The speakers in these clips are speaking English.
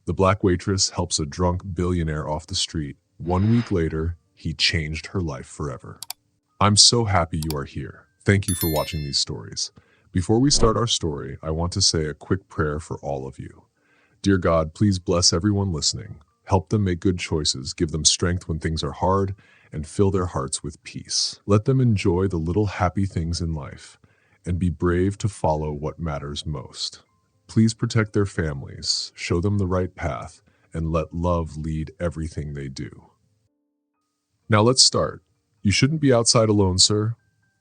The black waitress helps a drunk billionaire off the street. 1 week later, he changed her life forever. I'm so happy you are here. Thank you for watching these stories. Before we start our story, I want to say a quick prayer for all of you. Dear God, please bless everyone listening. Help them make good choices, give them strength when things are hard, and fill their hearts with peace. Let them enjoy the little happy things in life and be brave to follow what matters most. Please protect their families, show them the right path, and let love lead everything they do. Now let's start. You shouldn't be outside alone, sir.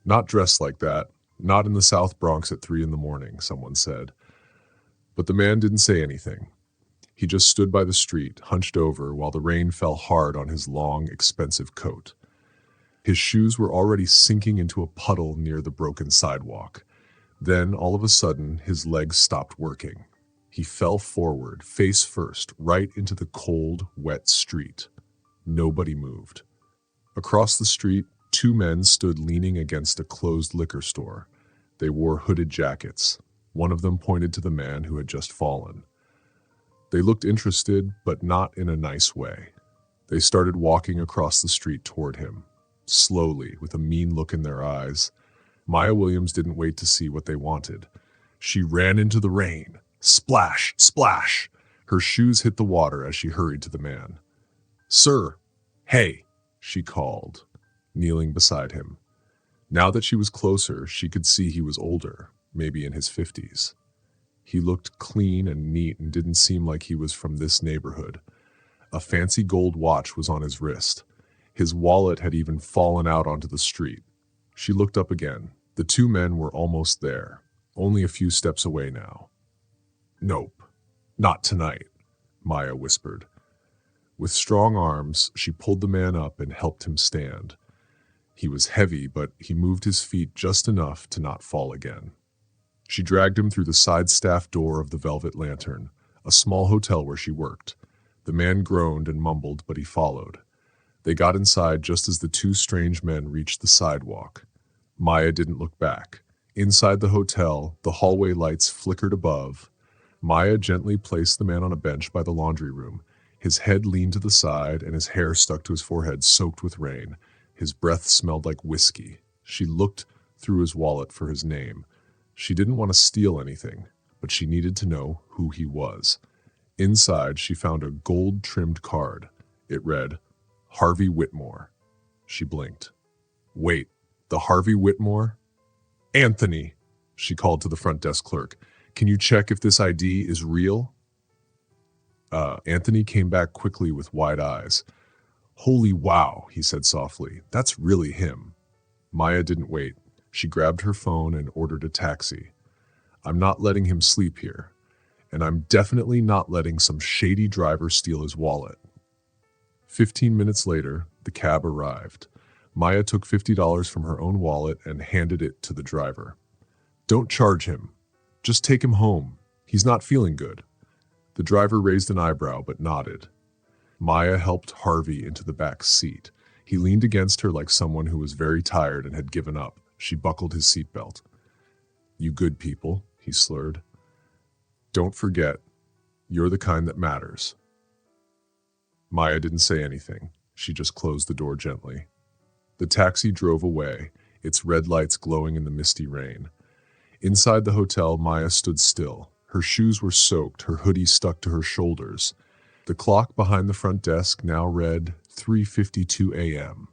Not dressed like that. Not in the South Bronx at 3 in the morning, someone said. But the man didn't say anything. He just stood by the street, hunched over, while the rain fell hard on his long, expensive coat. His shoes were already sinking into a puddle near the broken sidewalk. Then, all of a sudden, his legs stopped working. He fell forward, face first, right into the cold, wet street. Nobody moved. Across the street, 2 men stood leaning against a closed liquor store. They wore hooded jackets. One of them pointed to the man who had just fallen. They looked interested, but not in a nice way. They started walking across the street toward him, slowly, with a mean look in their eyes. Maya Williams didn't wait to see what they wanted. She ran into the rain. Splash, splash! Her shoes hit the water as she hurried to the man. "Sir, hey!" she called, kneeling beside him. Now that she was closer, she could see he was older, maybe in his 50s. He looked clean and neat and didn't seem like he was from this neighborhood. A fancy gold watch was on his wrist. His wallet had even fallen out onto the street. She looked up again. The 2 men were almost there, only a few steps away now. "Nope, not tonight," Maya whispered. With strong arms, she pulled the man up and helped him stand. He was heavy, but he moved his feet just enough to not fall again. She dragged him through the side staff door of the Velvet Lantern, a small hotel where she worked. The man groaned and mumbled, but he followed. They got inside just as the 2 strange men reached the sidewalk. Maya didn't look back. Inside the hotel, the hallway lights flickered above. Maya gently placed the man on a bench by the laundry room. His head leaned to the side, and his hair stuck to his forehead, soaked with rain. His breath smelled like whiskey. She looked through his wallet for his name. She didn't want to steal anything, but she needed to know who he was. Inside, she found a gold-trimmed card. It read, "Harvey Whitmore." She blinked. "Wait, the Harvey Whitmore?" "Anthony," she called to the front desk clerk. "Can you check if this ID is real?" Anthony came back quickly with wide eyes. "Holy wow," he said softly. "That's really him." Maya didn't wait. She grabbed her phone and ordered a taxi. "I'm not letting him sleep here. And I'm definitely not letting some shady driver steal his wallet." 15 minutes later, the cab arrived. Maya took $50 from her own wallet and handed it to the driver. "Don't charge him. Just take him home. He's not feeling good." The driver raised an eyebrow but nodded. Maya helped Harvey into the back seat. He leaned against her like someone who was very tired and had given up. She buckled his seatbelt. "You good people," he slurred. "Don't forget, you're the kind that matters." Maya didn't say anything. She just closed the door gently. The taxi drove away, its red lights glowing in the misty rain. Inside the hotel, Maya stood still. Her shoes were soaked, her hoodie stuck to her shoulders. The clock behind the front desk now read 3:52 a.m.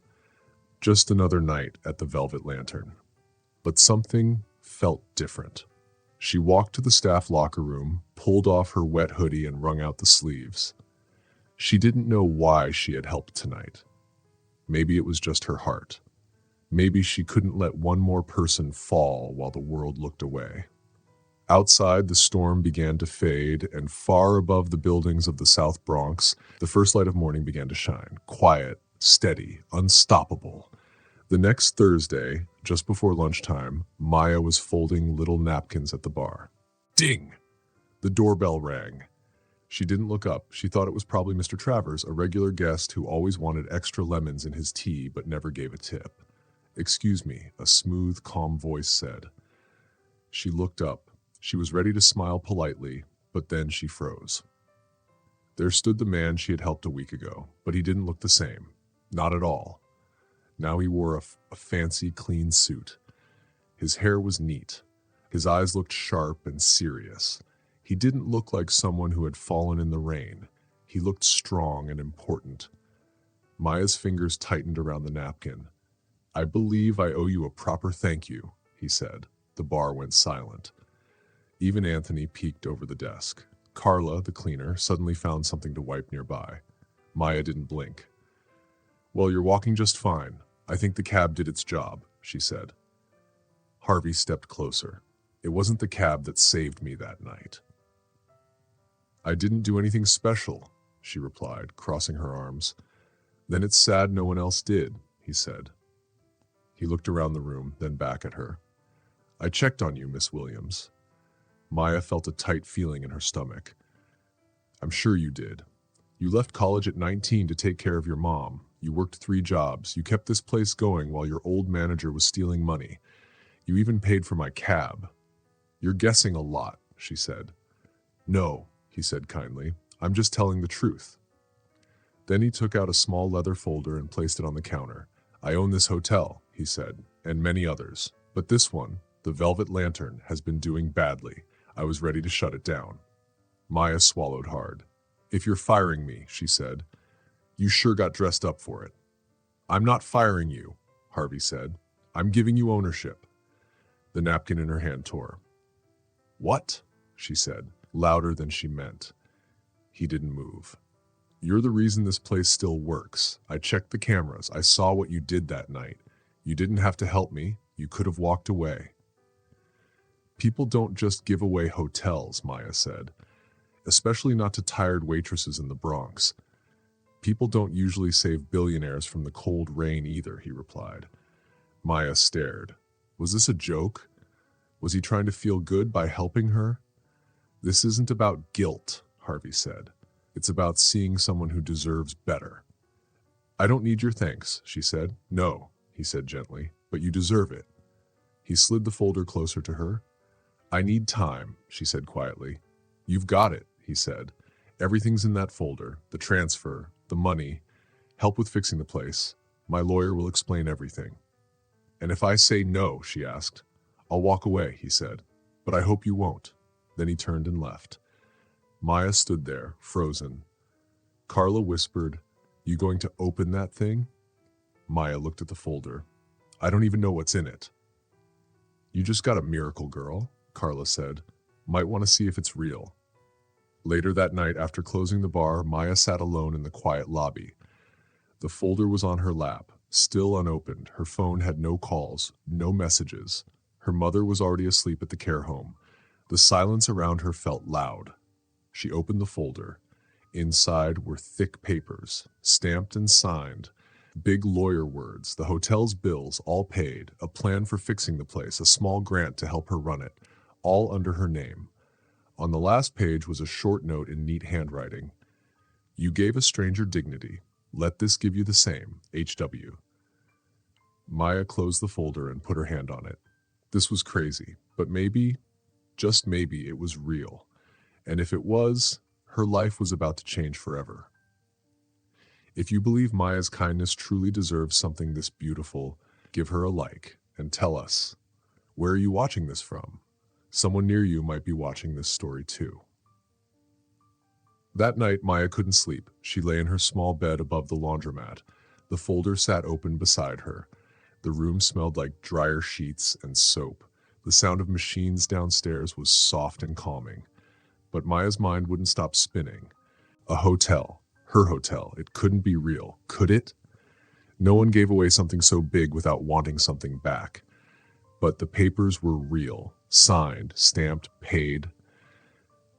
Just another night at the Velvet Lantern. But something felt different. She walked to the staff locker room, pulled off her wet hoodie and wrung out the sleeves. She didn't know why she had helped tonight. Maybe it was just her heart. Maybe she couldn't let one more person fall while the world looked away. Outside, the storm began to fade, and far above the buildings of the South Bronx, the first light of morning began to shine, quiet, steady, unstoppable. The next Thursday, just before lunchtime, Maya was folding little napkins at the bar. Ding! The doorbell rang. She didn't look up. She thought it was probably Mr. Travers, a regular guest who always wanted extra lemons in his tea but never gave a tip. "Excuse me," a smooth, calm voice said. She looked up. She was ready to smile politely, but then she froze. There stood the man she had helped a week ago, but he didn't look the same. Not at all. Now he wore a fancy, clean suit. His hair was neat. His eyes looked sharp and serious. He didn't look like someone who had fallen in the rain. He looked strong and important. Maya's fingers tightened around the napkin. "I believe I owe you a proper thank you," he said. The bar went silent. Even Anthony peeked over the desk. Carla, the cleaner, suddenly found something to wipe nearby. Maya didn't blink. "Well, you're walking just fine. I think the cab did its job," she said. Harvey stepped closer. "It wasn't the cab that saved me that night." "I didn't do anything special," she replied, crossing her arms. "Then it's sad no one else did," he said. He looked around the room, then back at her. "I checked on you, Miss Williams." Maya felt a tight feeling in her stomach. "I'm sure you did. You left college at 19 to take care of your mom. You worked 3 jobs. You kept this place going while your old manager was stealing money. You even paid for my cab." "You're guessing a lot," she said. "No," he said kindly. "I'm just telling the truth." Then he took out a small leather folder and placed it on the counter. "I own this hotel," he said, "and many others. But this one, the Velvet Lantern, has been doing badly. I was ready to shut it down." Maya swallowed hard. "If you're firing me," she said, "you sure got dressed up for it." "I'm not firing you," Harvey said. "I'm giving you ownership." The napkin in her hand tore. "What?" she said, louder than she meant. He didn't move. "You're the reason this place still works. I checked the cameras. I saw what you did that night. You didn't have to help me. You could have walked away." "People don't just give away hotels," Maya said, "especially not to tired waitresses in the Bronx." "People don't usually save billionaires from the cold rain either," he replied. Maya stared. Was this a joke? Was he trying to feel good by helping her? "This isn't about guilt," Harvey said. "It's about seeing someone who deserves better." "I don't need your thanks," she said. "No," he said gently, "but you deserve it." He slid the folder closer to her. "I need time," she said quietly. "You've got it," he said. "Everything's in that folder, the transfer, the money, help with fixing the place. My lawyer will explain everything." "And if I say no," she asked. "I'll walk away," he said. "But I hope you won't." Then he turned and left. Maya stood there, frozen. Carla whispered, "You going to open that thing?" Maya looked at the folder. "I don't even know what's in it." "You just got a miracle, girl," Carla said. "Might want to see if it's real." Later that night, after closing the bar, Maya sat alone in the quiet lobby. The folder was on her lap, still unopened. Her phone had no calls, no messages. Her mother was already asleep at the care home. The silence around her felt loud. She opened the folder. Inside were thick papers, stamped and signed. Big lawyer words, the hotel's bills, all paid, a plan for fixing the place, a small grant to help her run it, all under her name. On the last page was a short note in neat handwriting. "You gave a stranger dignity. Let this give you the same. H.W." Maya closed the folder and put her hand on it. This was crazy, but maybe, just maybe, it was real. And if it was, her life was about to change forever. If you believe Maya's kindness truly deserves something this beautiful, give her a like and tell us, where are you watching this from? Someone near you might be watching this story too. That night, Maya couldn't sleep. She lay in her small bed above the laundromat. The folder sat open beside her. The room smelled like dryer sheets and soap. The sound of machines downstairs was soft and calming. But Maya's mind wouldn't stop spinning. A hotel. Her hotel. It couldn't be real. Could it? No one gave away something so big without wanting something back. But the papers were real. Signed, stamped, paid.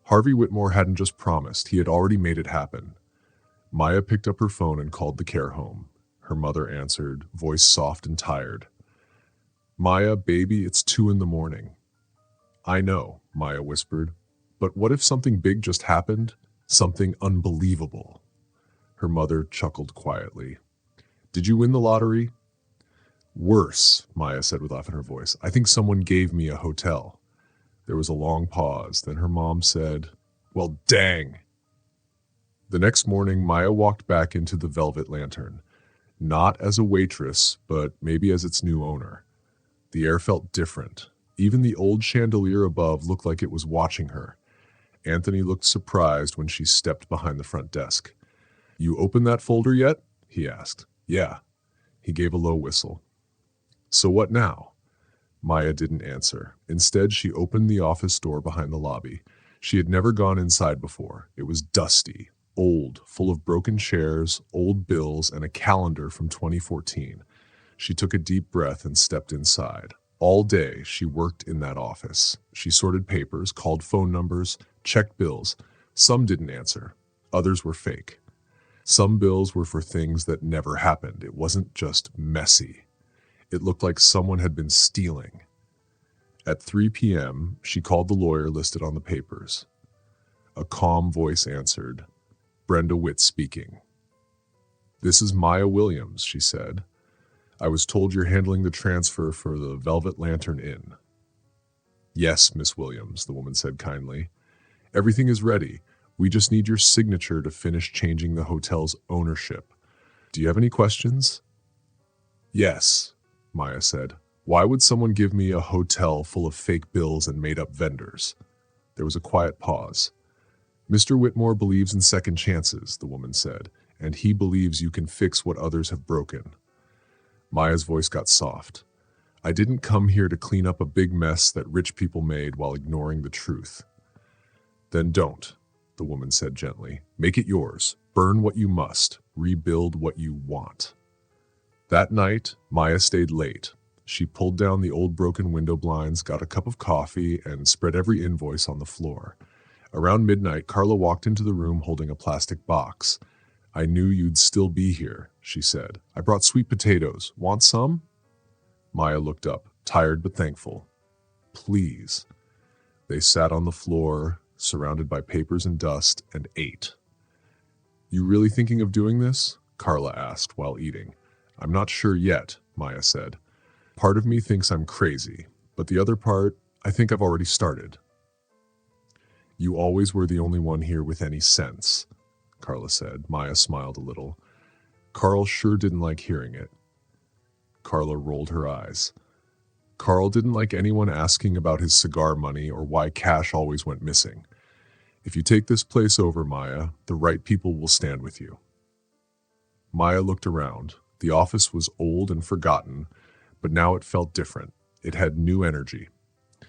Harvey Whitmore hadn't just promised. He had already made it happen. Maya picked up her phone and called the care home. Her mother answered, voice soft and tired. "Maya, baby, it's 2 a.m. "I know," Maya whispered. "But what if something big just happened? Something unbelievable." Her mother chuckled quietly. "Did you win the lottery?" "Worse," Maya said with off in her voice. "I think someone gave me a hotel." There was a long pause. Then her mom said, "Well, dang." The next morning, Maya walked back into the Velvet Lantern, not as a waitress, but maybe as its new owner. The air felt different. Even the old chandelier above looked like it was watching her. Anthony looked surprised when she stepped behind the front desk. "You opened that folder yet?" he asked. "Yeah." He gave a low whistle. "So what now?" Maya didn't answer. Instead, she opened the office door behind the lobby. She had never gone inside before. It was dusty, old, full of broken chairs, old bills, and a calendar from 2014. She took a deep breath and stepped inside. All day, she worked in that office. She sorted papers, called phone numbers, checked bills. Some didn't answer. Others were fake. Some bills were for things that never happened. It wasn't just messy. It looked like someone had been stealing. At 3 p.m., she called the lawyer listed on the papers. A calm voice answered, "Brenda Witt speaking." "This is Maya Williams," she said. "I was told you're handling the transfer for the Velvet Lantern Inn." "Yes, Miss Williams," the woman said kindly. "Everything is ready. We just need your signature to finish changing the hotel's ownership. Do you have any questions?" "Yes," Maya said. "Why would someone give me a hotel full of fake bills and made-up vendors?" There was a quiet pause. "Mr. Whitmore believes in second chances," the woman said, "and he believes you can fix what others have broken." Maya's voice got soft. "I didn't come here to clean up a big mess that rich people made while ignoring the truth." "Then don't," the woman said gently. "Make it yours. Burn what you must. Rebuild what you want." That night, Maya stayed late. She pulled down the old broken window blinds, got a cup of coffee, and spread every invoice on the floor. Around midnight, Carla walked into the room holding a plastic box. "I knew you'd still be here," she said. "I brought sweet potatoes. Want some?" Maya looked up, tired but thankful. "Please." They sat on the floor, surrounded by papers and dust, and ate. "You really thinking of doing this?" Carla asked while eating. "I'm not sure yet," Maya said. "Part of me thinks I'm crazy, but the other part, I think I've already started." "You always were the only one here with any sense," Carla said. Maya smiled a little. Carl sure didn't like hearing it. Carla rolled her eyes. Carl didn't like anyone asking about his cigar money or why cash always went missing. "If you take this place over, Maya, the right people will stand with you." Maya looked around. The office was old and forgotten, but now it felt different. It had new energy.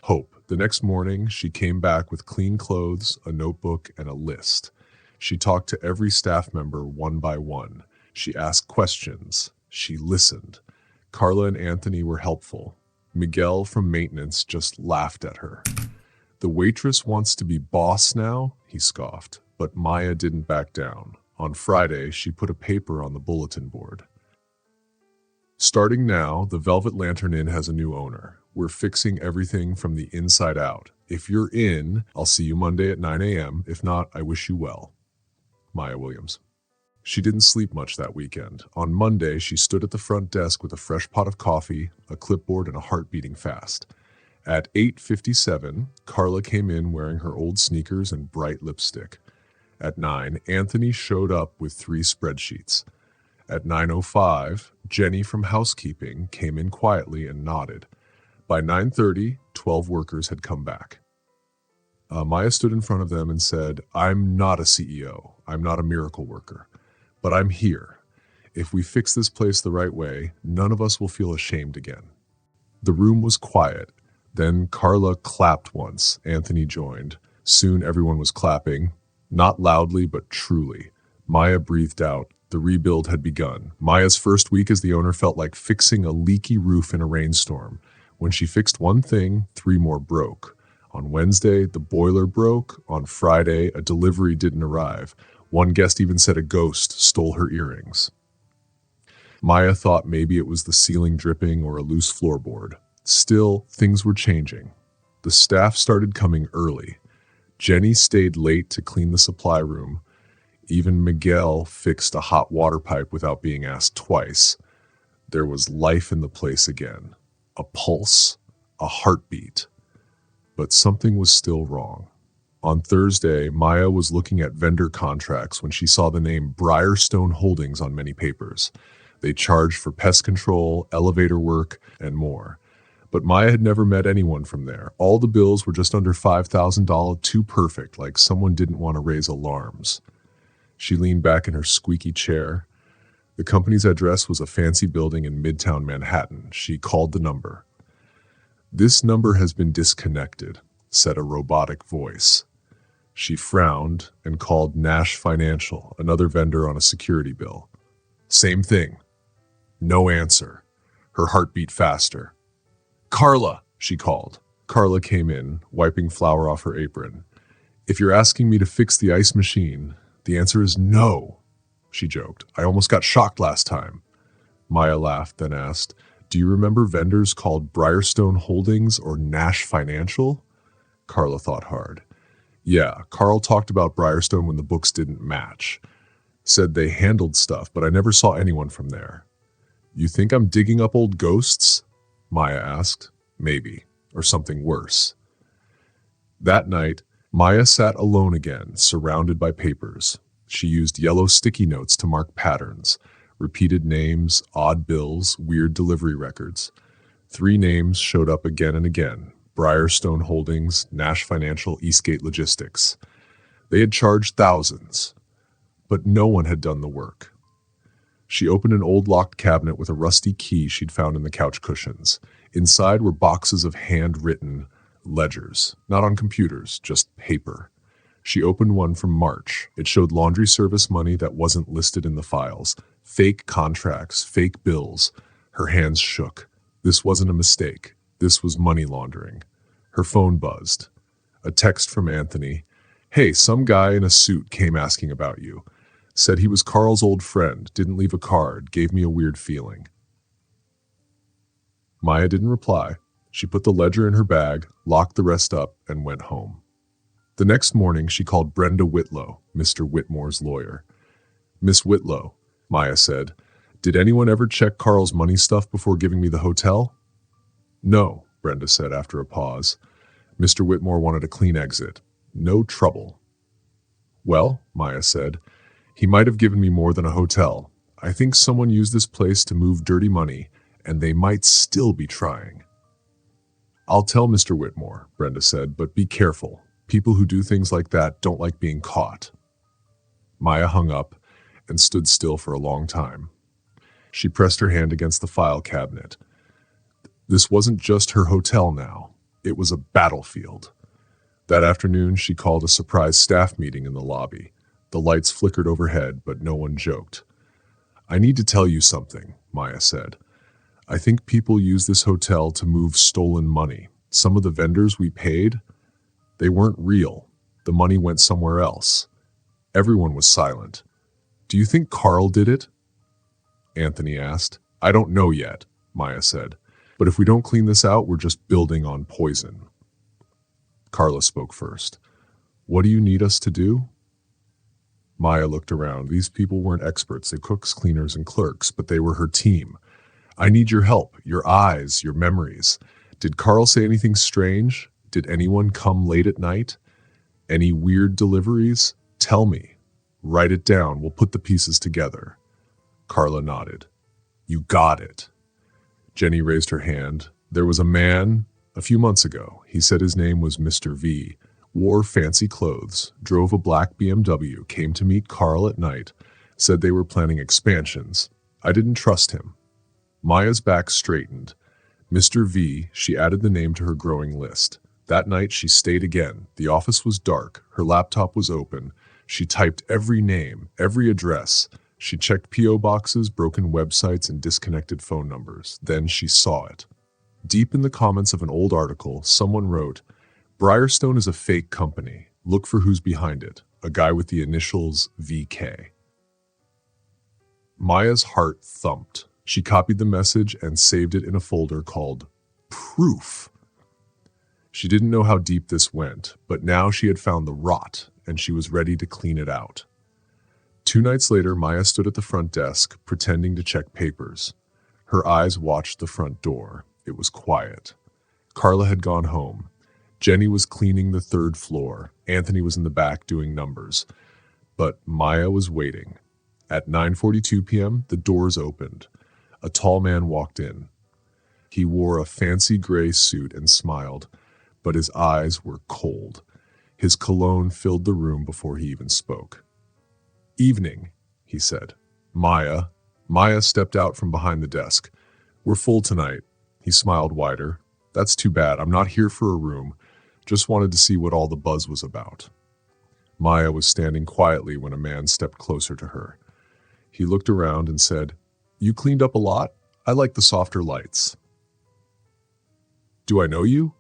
Hope. The next morning, she came back with clean clothes, a notebook, and a list. She talked to every staff member one by one. She asked questions. She listened. Carla and Anthony were helpful. Miguel from maintenance just laughed at her. "The waitress wants to be boss now," he scoffed, but Maya didn't back down. On Friday, she put a paper on the bulletin board. "Starting now, the Velvet Lantern Inn has a new owner. We're fixing everything from the inside out. If you're in, I'll see you Monday at 9 a.m. If not, I wish you well. Maya Williams." She didn't sleep much that weekend. On Monday, she stood at the front desk with a fresh pot of coffee, a clipboard, and a heart beating fast. At 8:57, Carla came in wearing her old sneakers and bright lipstick. At 9, Anthony showed up with 3 spreadsheets. At 9:05, Jenny from housekeeping came in quietly and nodded. By 9:30, 12 workers had come back. Maya stood in front of them and said, "I'm not a CEO. I'm not a miracle worker. But I'm here. If we fix this place the right way, none of us will feel ashamed again." The room was quiet. Then Carla clapped once. Anthony joined. Soon everyone was clapping, not loudly but truly. Maya breathed out. The rebuild had begun. Maya's first week as the owner felt like fixing a leaky roof in a rainstorm. When she fixed one thing, 3 more broke. On Wednesday, the boiler broke. On Friday, a delivery didn't arrive. One guest even said a ghost stole her earrings. Maya thought maybe it was the ceiling dripping or a loose floorboard. Still, things were changing. The staff started coming early. Jenny stayed late to clean the supply room. Even Miguel fixed a hot water pipe without being asked twice. There was life in the place again. A pulse, a heartbeat. But something was still wrong. On Thursday, Maya was looking at vendor contracts when she saw the name Briarstone Holdings on many papers. They charged for pest control, elevator work, and more. But Maya had never met anyone from there. All the bills were just under $5,000, too perfect, like someone didn't want to raise alarms. She leaned back in her squeaky chair. The company's address was a fancy building in Midtown Manhattan. She called the number. "This number has been disconnected," said a robotic voice. She frowned and called Nash Financial, another vendor on a security bill. Same thing. No answer. Her heart beat faster. "Carla," she called. Carla came in, wiping flour off her apron. "If you're asking me to fix the ice machine, the answer is no," she joked. "I almost got shocked last time." Maya laughed, then asked, "Do you remember vendors called Briarstone Holdings or Nash Financial?" Carla thought hard. "Yeah, Carl talked about Briarstone when the books didn't match. Said they handled stuff, but I never saw anyone from there." "You think I'm digging up old ghosts?" Maya asked. "Maybe, or something worse." That night, Maya sat alone again, surrounded by papers. She used yellow sticky notes to mark patterns, repeated names, odd bills, weird delivery records. 3 names showed up again and again: Briarstone Holdings, Nash Financial, Eastgate Logistics. They had charged thousands, but no one had done the work. She opened an old locked cabinet with a rusty key she'd found in the couch cushions. Inside were boxes of handwritten ledgers, not on computers, just paper. She opened one from March. It showed laundry service money that wasn't listed in the files, fake contracts, fake bills. Her hands shook. This wasn't a mistake. This was money laundering. Her phone buzzed. A text from Anthony. "Hey, some guy in a suit came asking about you. Said he was Carl's old friend, didn't leave a card, gave me a weird feeling." Maya didn't reply. She put the ledger in her bag, locked the rest up, and went home. The next morning, she called Brenda Whitlow, Mr. Whitmore's lawyer. "Miss Whitlow," Maya said, "did anyone ever check Carl's money stuff before giving me the hotel?" "No," Brenda said after a pause. "Mr. Whitmore wanted a clean exit. No trouble." "Well," Maya said, "he might have given me more than a hotel. I think someone used this place to move dirty money, and they might still be trying." "I'll tell Mr. Whitmore," Brenda said, "but be careful. People who do things like that don't like being caught." Maya hung up and stood still for a long time. She pressed her hand against the file cabinet. This wasn't just her hotel now. It was a battlefield. That afternoon, she called a surprise staff meeting in the lobby. The lights flickered overhead, but no one joked. "I need to tell you something," Maya said. "I think people use this hotel to move stolen money. Some of the vendors we paid, they weren't real. The money went somewhere else." Everyone was silent. "Do you think Carl did it?" Anthony asked. "I don't know yet," Maya said. "But if we don't clean this out, we're just building on poison." Carla spoke first. "What do you need us to do?" Maya looked around. These people weren't experts. They cooks, cleaners, and clerks, but they were her team. "I need your help, your eyes, your memories. Did Carl say anything strange? Did anyone come late at night? Any weird deliveries? Tell me. Write it down. We'll put the pieces together." Carla nodded. "You got it." Jenny raised her hand. "There was a man a few months ago. He said his name was Mr. V. Wore fancy clothes, drove a black BMW, came to meet Carl at night, said they were planning expansions. I didn't trust him." Maya's back straightened. Mr. V, she added the name to her growing list. That night she stayed again. The office was dark. Her laptop was open. She typed every name, every address. She checked P.O. boxes, broken websites, and disconnected phone numbers. Then she saw it. Deep in the comments of an old article, someone wrote, "Briarstone is a fake company. Look for who's behind it. A guy with the initials VK." Maya's heart thumped. She copied the message and saved it in a folder called Proof. She didn't know how deep this went, but now she had found the rot, and she was ready to clean it out. 2 nights later, Maya stood at the front desk, pretending to check papers. Her eyes watched the front door. It was quiet. Carla had gone home. Jenny was cleaning the third floor. Anthony was in the back doing numbers. But Maya was waiting. At 9:42 p.m., the doors opened. A tall man walked in. He wore a fancy gray suit and smiled, but his eyes were cold. His cologne filled the room before he even spoke. "Evening," he said. Maya stepped out from behind the desk. "We're full tonight." He smiled wider. "That's too bad. I'm not here for a room. Just wanted to see what all the buzz was about." Maya was standing quietly when a man stepped closer to her. He looked around and said, "You cleaned up a lot? I like the softer lights." "Do I know you?"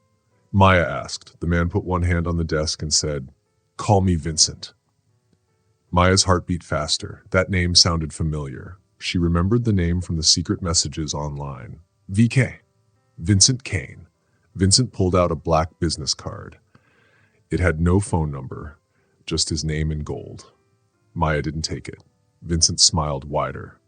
Maya asked. The man put one hand on the desk and said, "Call me Vincent." Maya's heart beat faster. That name sounded familiar. She remembered the name from the secret messages online. VK. Vincent Kane. Vincent pulled out a black business card. It had no phone number, just his name in gold. Maya didn't take it. Vincent smiled wider.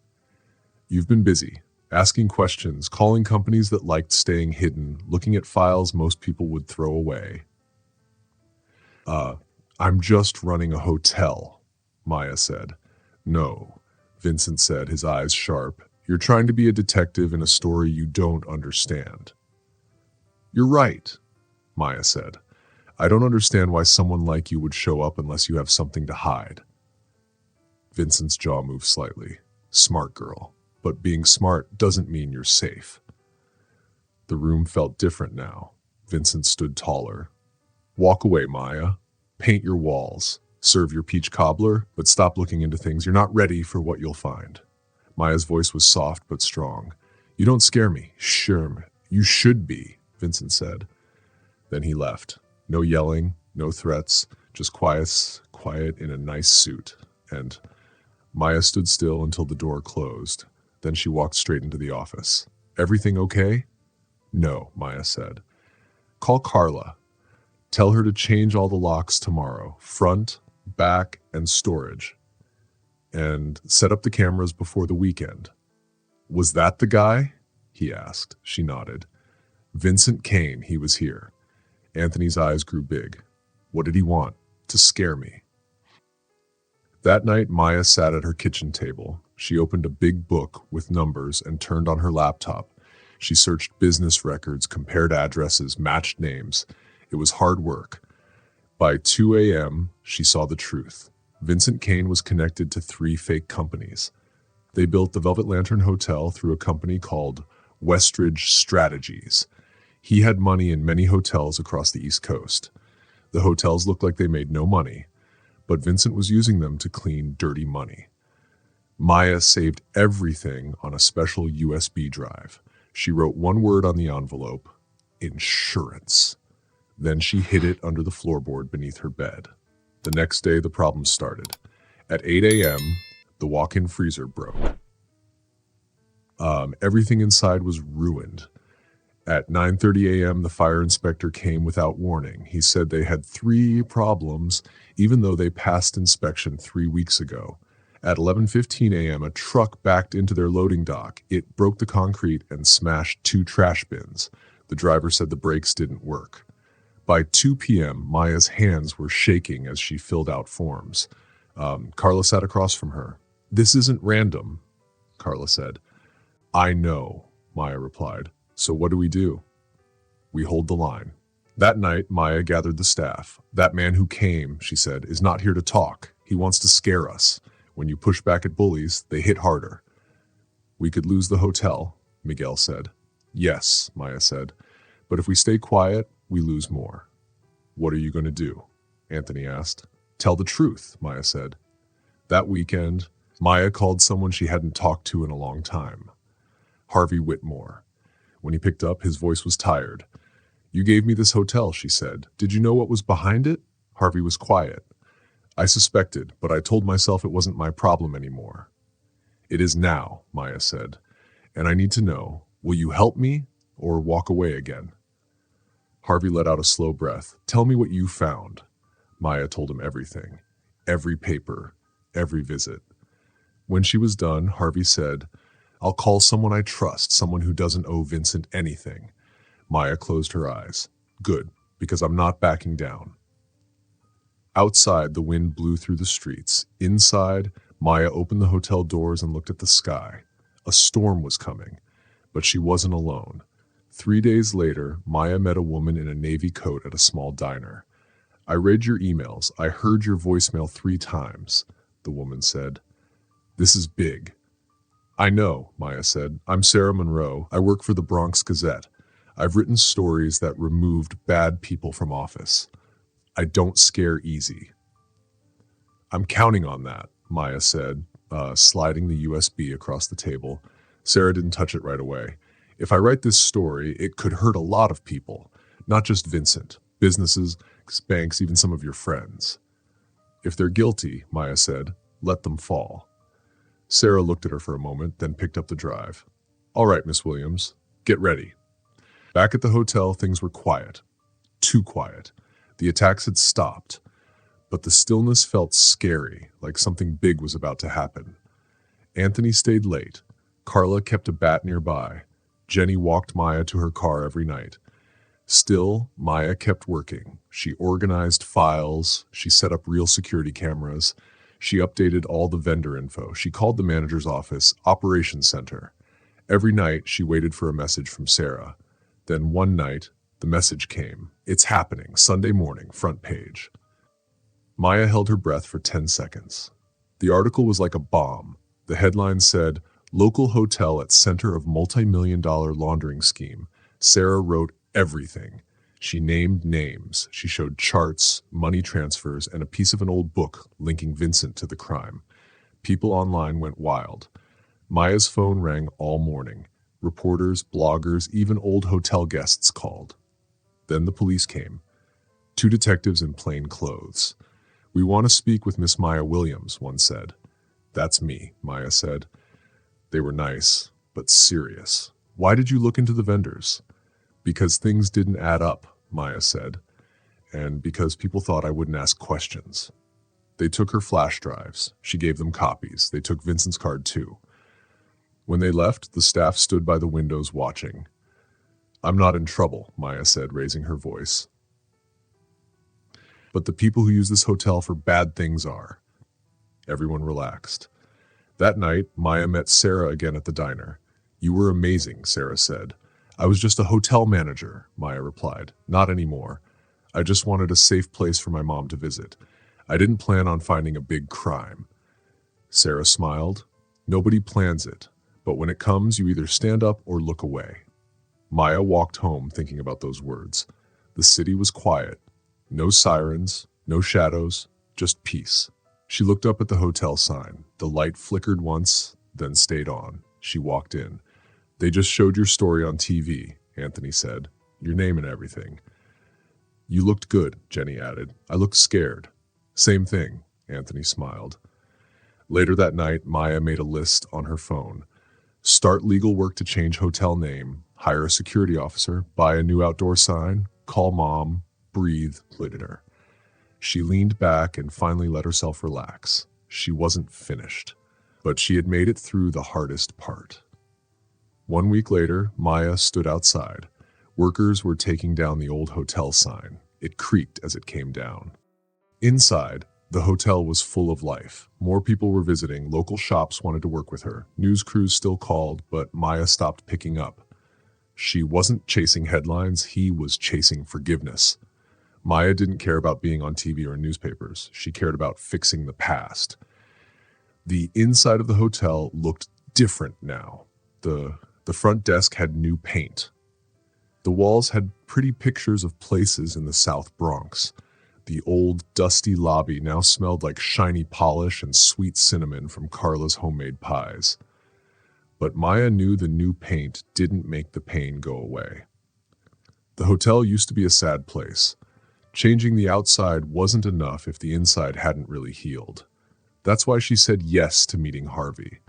"You've been busy, asking questions, calling companies that liked staying hidden, looking at files most people would throw away." I'm just running a hotel," Maya said. "No," Vincent said, his eyes sharp. "You're trying to be a detective in a story you don't understand." "You're right," Maya said. "I don't understand why someone like you would show up unless you have something to hide." Vincent's jaw moved slightly. "Smart girl. But being smart doesn't mean you're safe." The room felt different now. Vincent stood taller. "Walk away, Maya. Paint your walls. Serve your peach cobbler, but stop looking into things you're not ready for what you'll find." Maya's voice was soft but strong. "You don't scare me. Sherm. You should be," Vincent said. Then he left. No yelling, no threats, just quiet in a nice suit. And Maya stood still until the door closed. Then she walked straight into the office. "Everything okay?" "No," Maya said. "Call Carla. Tell her to change all the locks tomorrow, front, back, and storage. And set up the cameras before the weekend." "Was that the guy?" he asked. She nodded. "Vincent Kane, he was here." Anthony's eyes grew big. "What did he want?" "To scare me." That night, Maya sat at her kitchen table. She opened a big book with numbers and turned on her laptop. She searched business records, compared addresses, matched names. It was hard work. By 2 a.m., she saw the truth. Vincent Kane was connected to 3 fake companies. They built the Velvet Lantern Hotel through a company called Westridge Strategies. He had money in many hotels across the East Coast. The hotels looked like they made no money, but Vincent was using them to clean dirty money. Maya saved everything on a special USB drive. She wrote one word on the envelope: insurance. Then she hid it under the floorboard beneath her bed. The next day, the problem started. At 8 a.m., the walk-in freezer broke. Everything inside was ruined. At 9:30 a.m., the fire inspector came without warning. He said they had 3 problems, even though they passed inspection 3 weeks ago. At 11:15 a.m., a truck backed into their loading dock. It broke the concrete and smashed 2 trash bins. The driver said the brakes didn't work. By 2 p.m., Maya's hands were shaking as she filled out forms. Carla sat across from her. "This isn't random," Carla said. "I know," Maya replied. "So what do we do?" "We hold the line." That night, Maya gathered the staff. "That man who came," she said, "is not here to talk. He wants to scare us. When you push back at bullies, they hit harder." "We could lose the hotel," Miguel said. "Yes," Maya said. "But if we stay quiet, we lose more." "What are you going to do?" Anthony asked. "Tell the truth," Maya said. That weekend, Maya called someone she hadn't talked to in a long time. Harvey Whitmore. When he picked up, his voice was tired. "You gave me this hotel," she said. "Did you know what was behind it?" Harvey was quiet. "I suspected, but I told myself it wasn't my problem anymore." "It is now," Maya said. "And I need to know, will you help me or walk away again?" Harvey let out a slow breath. "Tell me what you found." Maya told him everything. Every paper, every visit. When she was done, Harvey said, "I'll call someone I trust, someone who doesn't owe Vincent anything." Maya closed her eyes. "Good. because I'm not backing down. Outside, the wind blew through the streets. Inside, Maya opened the hotel doors and looked at the sky. A storm was coming, but she wasn't alone. 3 days later, Maya met a woman in a navy coat at a small diner. "I read your emails. I heard your voicemail 3 times," the woman said. "This is big." "I know," Maya said. "I'm Sarah Monroe. I work for the Bronx Gazette. I've written stories that removed bad people from office. I don't scare easy." "I'm counting on that," Maya said, sliding the USB across the table. Sarah didn't touch it right away. "If I write this story, it could hurt a lot of people, not just Vincent, businesses, banks, even some of your friends." "If they're guilty," Maya said, "let them fall." Sarah looked at her for a moment, then picked up the drive. "All right, Miss Williams, get ready." Back at the hotel, things were quiet. Too quiet. The attacks had stopped, but the stillness felt scary, like something big was about to happen. Anthony stayed late. Carla kept a bat nearby. Jenny walked Maya to her car every night. Still, Maya kept working. She organized files. She set up real security cameras. She updated all the vendor info. She called the manager's office Operations Center. Every night, she waited for a message from Sarah. Then one night, the message came. "It's happening, Sunday morning, front page." Maya held her breath for 10 seconds. The article was like a bomb. The headline said, "Local hotel at center of multi-million-dollar laundering scheme." Sarah wrote everything. She named names. She showed charts, money transfers, and a piece of an old book linking Vincent to the crime. People online went wild. Maya's phone rang all morning. Reporters, bloggers, even old hotel guests called. Then the police came. 2 detectives in plain clothes. "We want to speak with Miss Maya Williams," one said. "That's me," Maya said. They were nice, but serious. "Why did you look into the vendors?" "Because things didn't add up," Maya said, "and because people thought I wouldn't ask questions." They took her flash drives. She gave them copies. They took Vincent's card too. When they left, the staff stood by the windows watching. "I'm not in trouble," Maya said, raising her voice. "But the people who use this hotel for bad things are." Everyone relaxed. That night, Maya met Sarah again at the diner. "You were amazing," Sarah said. "I was just a hotel manager," Maya replied. "Not anymore. I just wanted a safe place for my mom to visit. I didn't plan on finding a big crime." Sarah smiled. "Nobody plans it, but when it comes, you either stand up or look away." Maya walked home thinking about those words. The city was quiet. No sirens, no shadows, just peace. She looked up at the hotel sign. The light flickered once, then stayed on. She walked in. "They just showed your story on TV," Anthony said. "Your name and everything." "You looked good," Jenny added. "I looked scared." "Same thing," Anthony smiled. Later that night, Maya made a list on her phone. Start legal work to change hotel name, hire a security officer, buy a new outdoor sign, call mom, breathe, later. She leaned back and finally let herself relax. She wasn't finished, but she had made it through the hardest part. 1 week later, Maya stood outside. Workers were taking down the old hotel sign. It creaked as it came down. Inside, the hotel was full of life. More people were visiting. Local shops wanted to work with her. News crews still called, but Maya stopped picking up. She wasn't chasing headlines. He was chasing forgiveness. Maya didn't care about being on TV or in newspapers. She cared about fixing the past. The inside of the hotel looked different now. The front desk had new paint. The walls had pretty pictures of places in the South Bronx. The old, dusty lobby now smelled like shiny polish and sweet cinnamon from Carla's homemade pies. But Maya knew the new paint didn't make the pain go away. The hotel used to be a sad place. Changing the outside wasn't enough if the inside hadn't really healed. That's why she said yes to meeting Harvey.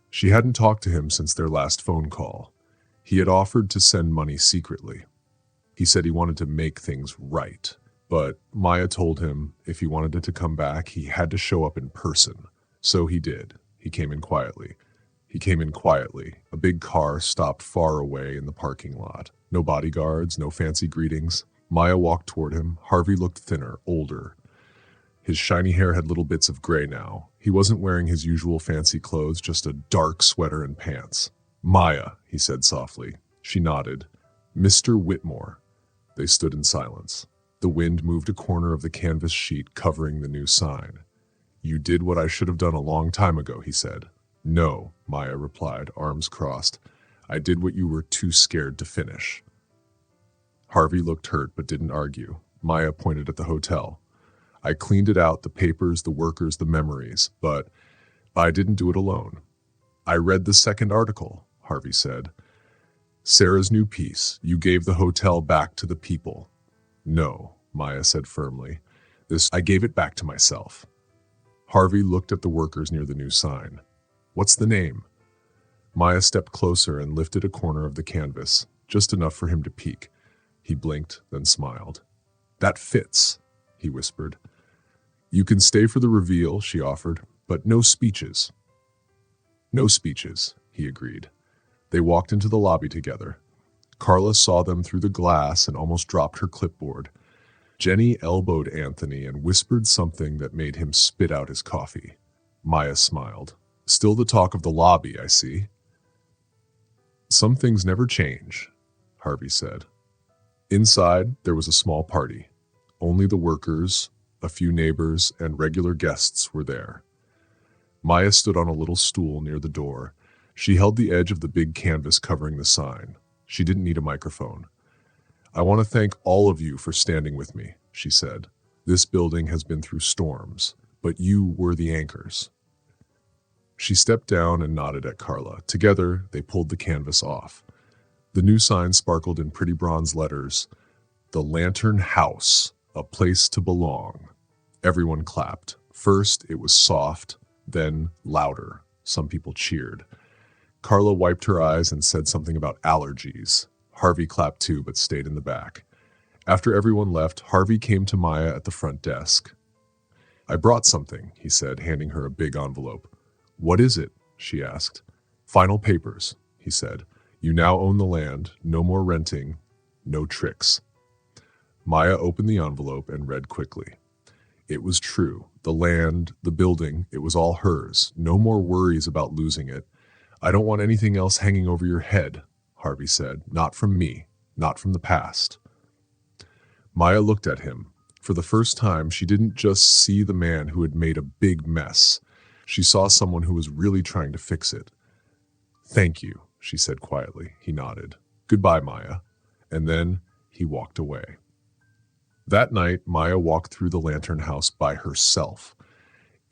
She hadn't talked to him since their last phone call. He had offered to send money secretly. He said he wanted to make things right. But Maya told him if he wanted it to come back, he had to show up in person. So he did. He came in quietly. A big car stopped far away in the parking lot. No bodyguards, no fancy greetings. Maya walked toward him. Harvey looked thinner, older. His shiny hair had little bits of gray now. He wasn't wearing his usual fancy clothes, just a dark sweater and pants. "Maya," he said softly. She nodded. "Mr. Whitmore." They stood in silence. The wind moved a corner of the canvas sheet covering the new sign. "You did what I should have done a long time ago," he said. "No," Maya replied, arms crossed. "I did what you were too scared to finish." Harvey looked hurt but didn't argue. Maya pointed at the hotel. "I cleaned it out, the papers, the workers, the memories, but I didn't do it alone." "I read the second article," Harvey said. "Sarah's new piece. You gave the hotel back to the people." "No," Maya said firmly. I gave it back to myself." Harvey looked at the workers near the new sign. "What's the name?" Maya stepped closer and lifted a corner of the canvas, just enough for him to peek. He blinked, then smiled. "That fits," he whispered. "You can stay for the reveal," she offered, "but no speeches." "No speeches," he agreed. They walked into the lobby together. Carla saw them through the glass and almost dropped her clipboard. Jenny elbowed Anthony and whispered something that made him spit out his coffee. Maya smiled. "Still the talk of the lobby, I see." "Some things never change," Harvey said. Inside, there was a small party. Only the workers, a few neighbors, and regular guests were there. Maya stood on a little stool near the door. She held the edge of the big canvas covering the sign. She didn't need a microphone. "I want to thank all of you for standing with me," she said. "This building has been through storms, but you were the anchors." She stepped down and nodded at Carla. Together, they pulled the canvas off. The new sign sparkled in pretty bronze letters. "The Lantern House, a place to belong." Everyone clapped. First, it was soft, then louder. Some people cheered. Carla wiped her eyes and said something about allergies. Harvey clapped too, but stayed in the back. After everyone left, Harvey came to Maya at the front desk. "I brought something," he said, handing her a big envelope. "What is it?" she asked. "Final papers," he said. "You now own the land, no more renting, no tricks." Maya opened the envelope and read quickly. It was true. The land, the building, it was all hers. No more worries about losing it. "I don't want anything else hanging over your head," Harvey said. "Not from me, not from the past." Maya looked at him. For the first time, she didn't just see the man who had made a big mess. She saw someone who was really trying to fix it. "Thank you," she said quietly. He nodded. "Goodbye, Maya." And then he walked away. That night, Maya walked through the Lantern House by herself.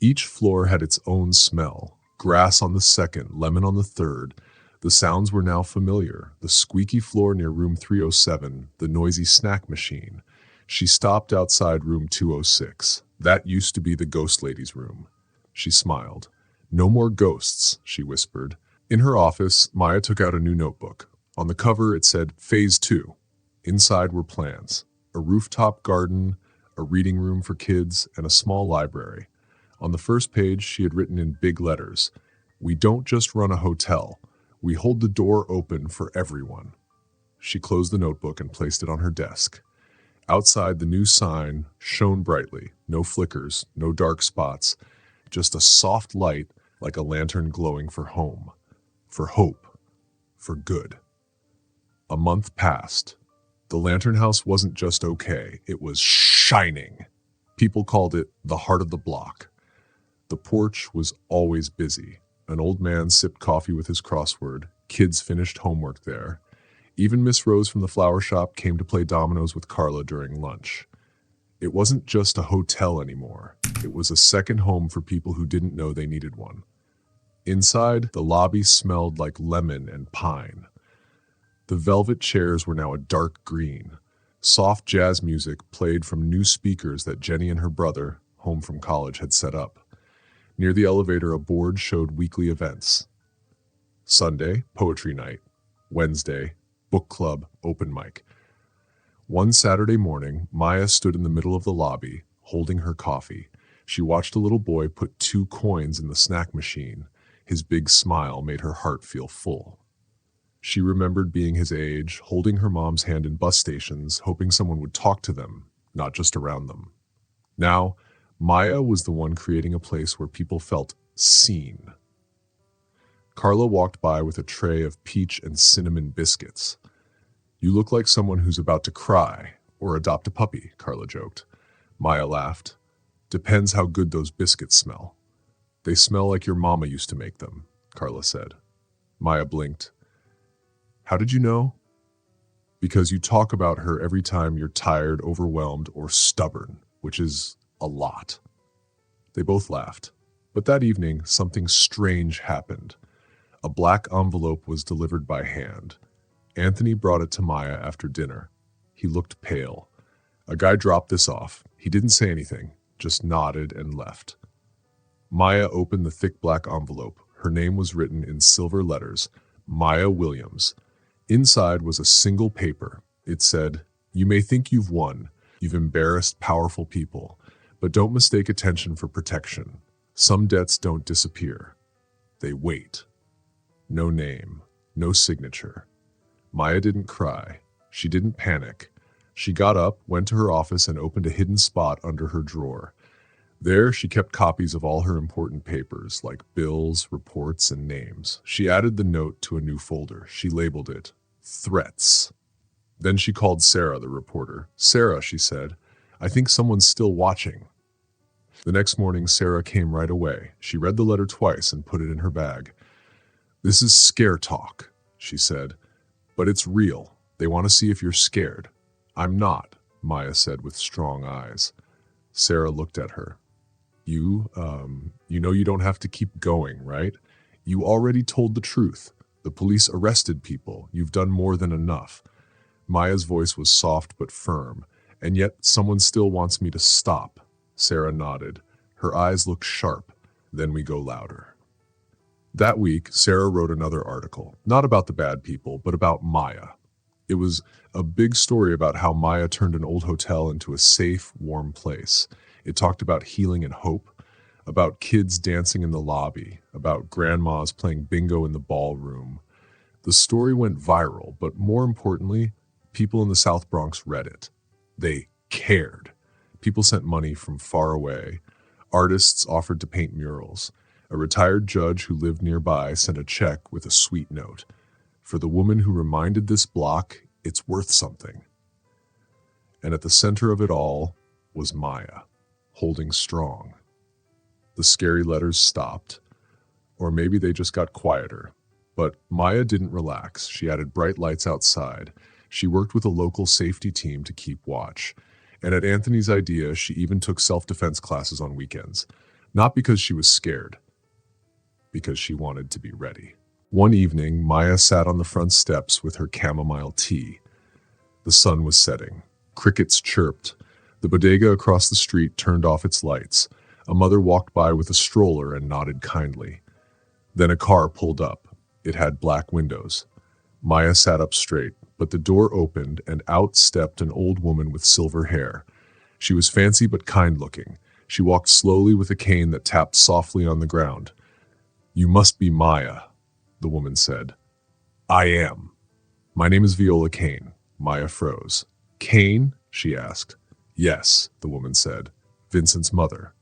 Each floor had its own smell. Grass on the second, lemon on the third. The sounds were now familiar. The squeaky floor near room 307, the noisy snack machine. She stopped outside room 206. That used to be the ghost lady's room. She smiled. "No more ghosts," she whispered. In her office, Maya took out a new notebook. On the cover, it said Phase 2. Inside were plans. A rooftop garden, a reading room for kids, and a small library. On the first page, she had written in big letters, "We don't just run a hotel. We hold the door open for everyone." She closed the notebook and placed it on her desk. Outside, the new sign shone brightly. No flickers, no dark spots, just a soft light like a lantern glowing for home, for hope, for good. A month passed. The Lantern House wasn't just okay, it was shining. People called it the heart of the block. The porch was always busy. An old man sipped coffee with his crossword. Kids finished homework there. Even Miss Rose from the flower shop came to play dominoes with Carla during lunch. It wasn't just a hotel anymore. It was a second home for people who didn't know they needed one. Inside, the lobby smelled like lemon and pine. The velvet chairs were now a dark green. Soft jazz music played from new speakers that Jenny and her brother, home from college, had set up. Near the elevator, a board showed weekly events. Sunday, poetry night. Wednesday, book club, open mic. One Saturday morning, Maya stood in the middle of the lobby, holding her coffee. She watched a little boy put 2 coins in the snack machine. His big smile made her heart feel full. She remembered being his age, holding her mom's hand in bus stations, hoping someone would talk to them, not just around them. Now, Maya was the one creating a place where people felt seen. Carla walked by with a tray of peach and cinnamon biscuits. "You look like someone who's about to cry or adopt a puppy," Carla joked. Maya laughed. "Depends how good those biscuits smell." "They smell like your mama used to make them," Carla said. Maya blinked. "How did you know?" "Because you talk about her every time you're tired, overwhelmed, or stubborn, which is a lot." They both laughed. But that evening, something strange happened. A black envelope was delivered by hand. Anthony brought it to Maya after dinner. He looked pale. "A guy dropped this off. He didn't say anything, just nodded and left." Maya opened the thick black envelope. Her name was written in silver letters, Maya Williams. Inside was a single paper. It said, "You may think you've won. You've embarrassed powerful people. But don't mistake attention for protection. Some debts don't disappear. They wait." No name, no signature. Maya didn't cry. She didn't panic. She got up, went to her office, and opened a hidden spot under her drawer. There, she kept copies of all her important papers, like bills, reports, and names. She added the note to a new folder. She labeled it Threats. Then she called Sarah, the reporter. "Sarah," she said, "I think someone's still watching." The next morning, Sarah came right away. She read the letter twice and put it in her bag. "This is scare talk," she said, "but it's real. They want to see if you're scared." "I'm not," Maya said with strong eyes. Sarah looked at her. You know you don't have to keep going, right? You already told the truth. The police arrested people. You've done more than enough." Maya's voice was soft but firm. "And yet someone still wants me to stop." Sarah nodded. Her eyes looked sharp. "Then we go louder." That week, Sarah wrote another article, not about the bad people, but about Maya. It was a big story about how Maya turned an old hotel into a safe, warm place. It talked about healing and hope, about kids dancing in the lobby, about grandmas playing bingo in the ballroom. The story went viral, but more importantly, people in the South Bronx read it. They cared. People sent money from far away. Artists offered to paint murals. A retired judge who lived nearby sent a check with a sweet note. "For the woman who reminded this block, it's worth something." And at the center of it all was Maya, holding strong. The scary letters stopped, or maybe they just got quieter. But Maya didn't relax. She added bright lights outside. She worked with a local safety team to keep watch. And at Anthony's idea, she even took self-defense classes on weekends. Not because she was scared, because she wanted to be ready. One evening, Maya sat on the front steps with her chamomile tea. The sun was setting. Crickets chirped. The bodega across the street turned off its lights. A mother walked by with a stroller and nodded kindly. Then a car pulled up. It had black windows. Maya sat up straight, but the door opened and out stepped an old woman with silver hair. She was fancy but kind-looking. She walked slowly with a cane that tapped softly on the ground. "You must be Maya," the woman said. "I am. My name is Viola Kane." Maya froze. "Kane?" she asked. "Yes," the woman said. "Vincent's mother."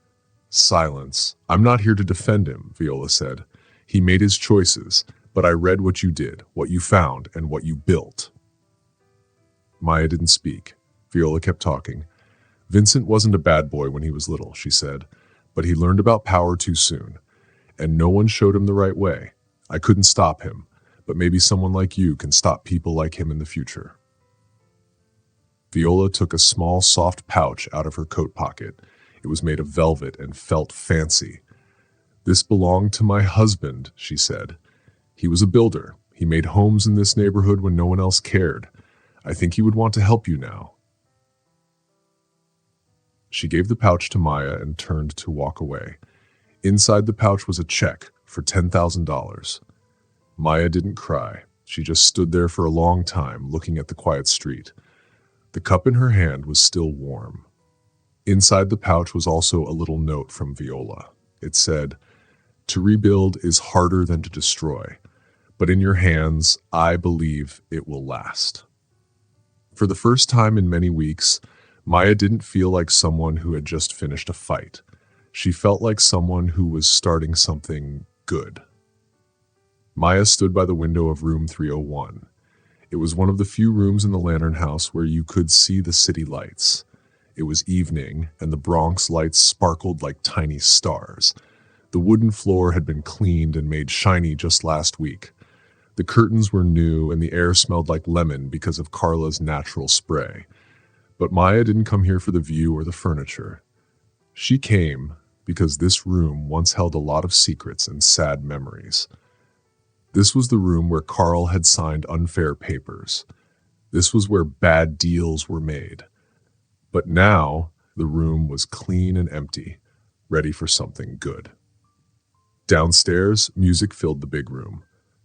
Silence. "I'm not here to defend him," Viola said. "He made his choices, but I read what you did, what you found, and what you built." Maya didn't speak. Viola kept talking. "Vincent wasn't a bad boy when he was little," she said, "but he learned about power too soon, and no one showed him the right way. I couldn't stop him, but maybe someone like you can stop people like him in the future." Viola took a small, soft pouch out of her coat pocket. It was made of velvet and felt fancy. "This belonged to my husband," she said. "He was a builder. He made homes in this neighborhood when no one else cared. I think he would want to help you now." She gave the pouch to Maya and turned to walk away. Inside the pouch was a check for $10,000. Maya didn't cry. She just stood there for a long time, looking at the quiet street. The cup in her hand was still warm. Inside the pouch was also a little note from Viola. It said, "To rebuild is harder than to destroy, but in your hands, I believe it will last. For the first time in many weeks, Maya didn't feel like someone who had just finished a fight. She felt like someone who was starting something good. Maya stood by the window of room 301. It was one of the few rooms in the Lantern House where you could see the city lights. It was evening, and the Bronx lights sparkled like tiny stars. The wooden floor had been cleaned and made shiny just last week. The curtains were new, and the air smelled like lemon because of Carla's natural spray. But Maya didn't come here for the view or the furniture. She came because this room once held a lot of secrets and sad memories. This was the room where Carl had signed unfair papers. This was where bad deals were made. But now, the room was clean and empty, ready for something good. Downstairs, music filled the big room.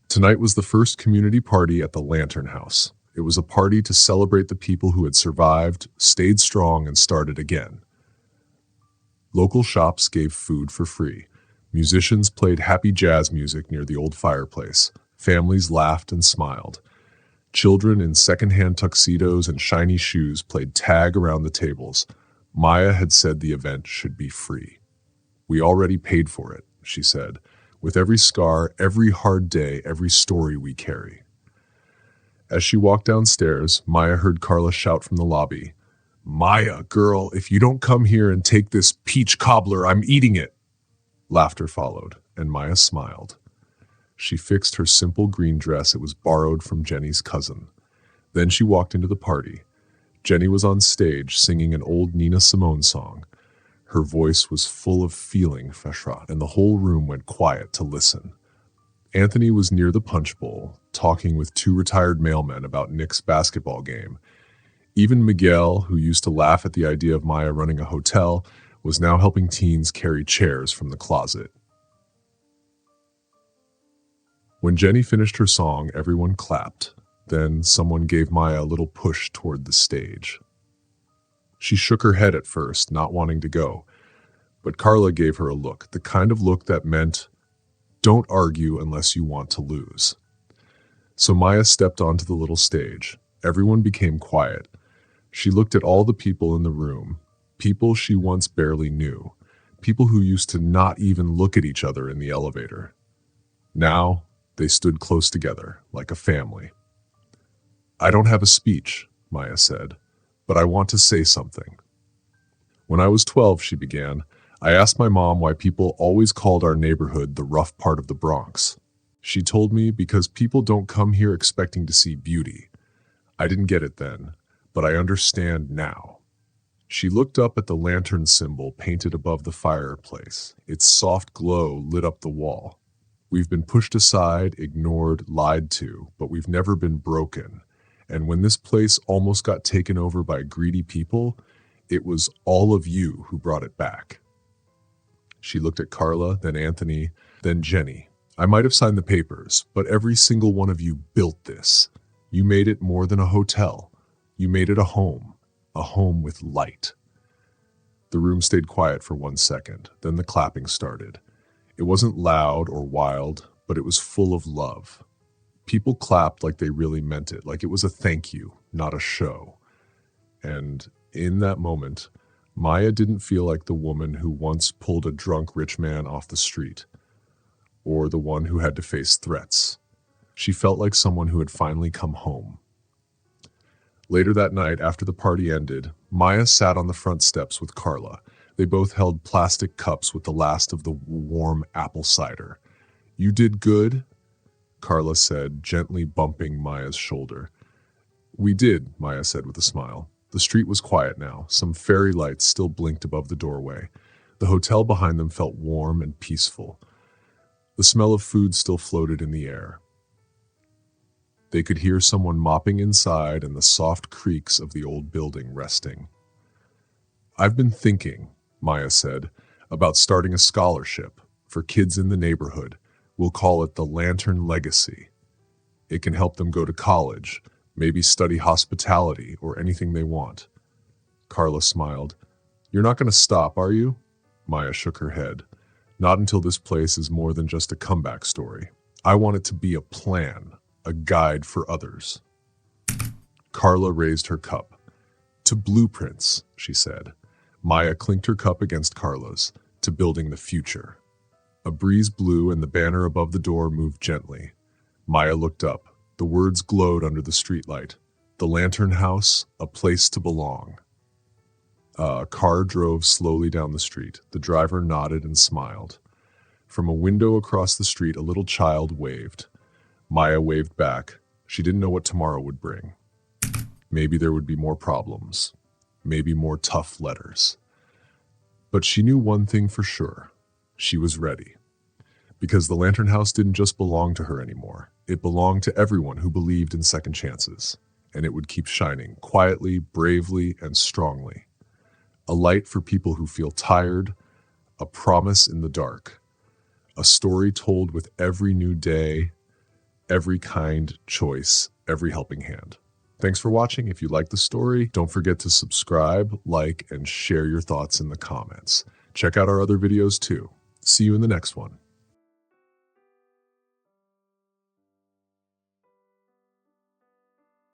Tonight was the first community party at the Lantern House. It was a party to celebrate the people who had survived, stayed strong, and started again. Local shops gave food for free. Musicians played happy jazz music near the old fireplace. Families laughed and smiled. Children in secondhand tuxedos and shiny shoes played tag around the tables. Maya had said the event should be free. We already paid for it, she said, with every scar, every hard day, every story we carry. As she walked downstairs, Maya heard Carla shout from the lobby, "Maya, girl, if you don't come here and take this peach cobbler, I'm eating it." Laughter followed, and Maya smiled. She fixed her simple green dress. It was borrowed from Jenny's cousin. Then she walked into the party. Jenny was on stage singing an old Nina Simone song. Her voice was full of feeling, Feshra, and the whole room went quiet to listen. Anthony was near the punch bowl, talking with two retired mailmen about Nick's basketball game. Even Miguel, who used to laugh at the idea of Maya running a hotel, was now helping teens carry chairs from the closet. When Jenny finished her song, everyone clapped. Then someone gave Maya a little push toward the stage. She shook her head at first, not wanting to go. But Carla gave her a look, the kind of look that meant, don't argue unless you want to lose. So Maya stepped onto the little stage. Everyone became quiet. She looked at all the people in the room, people she once barely knew, people who used to not even look at each other in the elevator. Now, they stood close together, like a family. "I don't have a speech," Maya said, "but I want to say something. When I was 12, she began, I asked my mom why people always called our neighborhood the rough part of the Bronx. She told me because people don't come here expecting to see beauty. I didn't get it then, but I understand now." She looked up at the lantern symbol painted above the fireplace. Its soft glow lit up the wall. We've been pushed aside, ignored, lied to, but we've never been broken. And when this place almost got taken over by greedy people, it was all of you who brought it back. She looked at Carla, then Anthony, then Jenny. I might have signed the papers, but every single one of you built this. You made it more than a hotel. You made it a home with light. The room stayed quiet for 1 second, then the clapping started. It wasn't loud or wild, but it was full of love. People clapped like they really meant it, like it was a thank you, not a show. And in that moment, Maya didn't feel like the woman who once pulled a drunk rich man off the street, or the one who had to face threats. She felt like someone who had finally come home. Later that night, after the party ended, Maya sat on the front steps with Carla. They both held plastic cups with the last of the warm apple cider. "You did good?" Carla said, gently bumping Maya's shoulder. "We did," Maya said with a smile. The street was quiet now. Some fairy lights still blinked above the doorway. The hotel behind them felt warm and peaceful. The smell of food still floated in the air. They could hear someone mopping inside and the soft creaks of the old building resting. "I've been thinking," Maya said, "about starting a scholarship for kids in the neighborhood. We'll call it the Lantern Legacy. It can help them go to college, maybe study hospitality or anything they want." Carla smiled. "You're not going to stop, are you?" Maya shook her head. "Not until this place is more than just a comeback story." I want it to be a plan, a guide for others. Carla raised her cup. To blueprints, she said. Maya clinked her cup against Carla's. To building the future. A breeze blew and the banner above the door moved gently. Maya looked up. The words glowed under the streetlight. The Lantern House, a place to belong. A car drove slowly down the street. The driver nodded and smiled. From a window across the street, a little child waved. Maya waved back. She didn't know what tomorrow would bring. Maybe there would be more problems. Maybe more tough letters. But she knew one thing for sure. She was ready. Because the Lantern House didn't just belong to her anymore. It belonged to everyone who believed in second chances. And it would keep shining, quietly, bravely, and strongly. A light for people who feel tired, a promise in the dark, a story told with every new day, every kind choice, every helping hand. Thanks for watching. If you like the story, don't forget to subscribe, like, and share your thoughts in the comments. Check out our other videos too. See you in the next one.